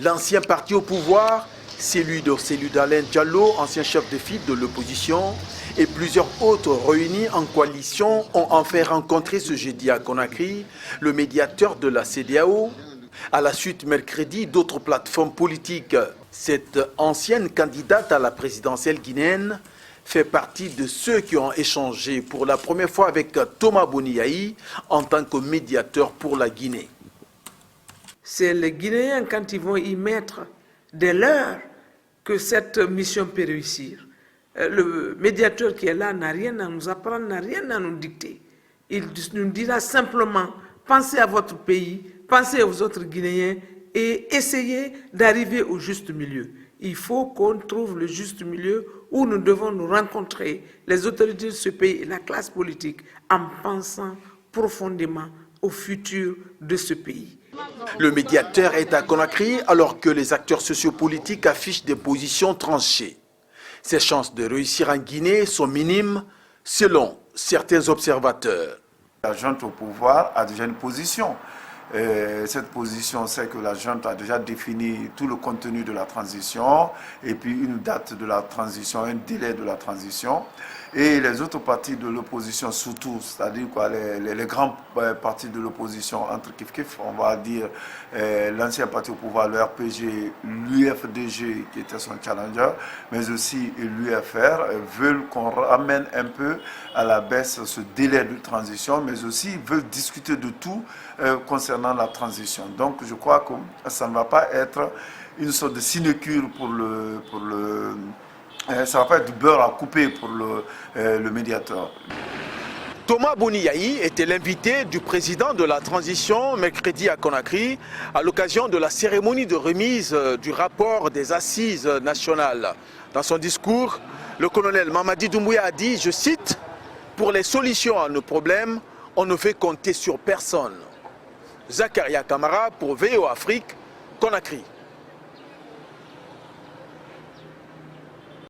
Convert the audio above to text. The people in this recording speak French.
L'ancien parti au pouvoir, celui d'Alain Diallo, ancien chef de file de l'opposition, et plusieurs autres réunis en coalition ont enfin rencontré ce jeudi à Conakry le médiateur de la CEDEAO. À la suite, mercredi, d'autres plateformes politiques. Cette ancienne candidate à la présidentielle guinéenne fait partie de ceux qui ont échangé pour la première fois avec Thomas Boni en tant que médiateur pour la Guinée. C'est les Guinéens, quand ils vont y mettre des leurs, que cette mission peut réussir. Le médiateur qui est là n'a rien à nous apprendre, n'a rien à nous dicter. Il nous dira simplement, pensez à votre pays, pensez aux autres Guinéens et essayez d'arriver au juste milieu. Il faut qu'on trouve le juste milieu où nous devons nous rencontrer, les autorités de ce pays et la classe politique, en pensant profondément au futur de ce pays. Le médiateur est à Conakry alors que les acteurs sociopolitiques affichent des positions tranchées. Ses chances de réussir en Guinée sont minimes selon certains observateurs. La junte au pouvoir a déjà une position. Cette position, c'est que la junte a déjà défini tout le contenu de la transition et puis une date de la transition, un délai de la transition. Et les autres partis de l'opposition, surtout, c'est-à-dire les grands partis de l'opposition, entre Kif, on va dire l'ancien parti au pouvoir, le RPG, l'UFDG qui était son challenger, mais aussi l'UFR, veulent qu'on ramène un peu à la baisse ce délai de transition, mais aussi veulent discuter de tout concernant la transition. Donc je crois que ça ne va pas être une sorte de sinecure ça va pas être du beurre à couper pour le médiateur. Thomas Boni était l'invité du président de la transition mercredi à Conakry à l'occasion de la cérémonie de remise du rapport des assises nationales. Dans son discours, le colonel Mamadi Doumbouya a dit, je cite, « Pour les solutions à nos problèmes, on ne fait compter sur personne ». Zakaria Kamara pour VO Afrique, Conakry.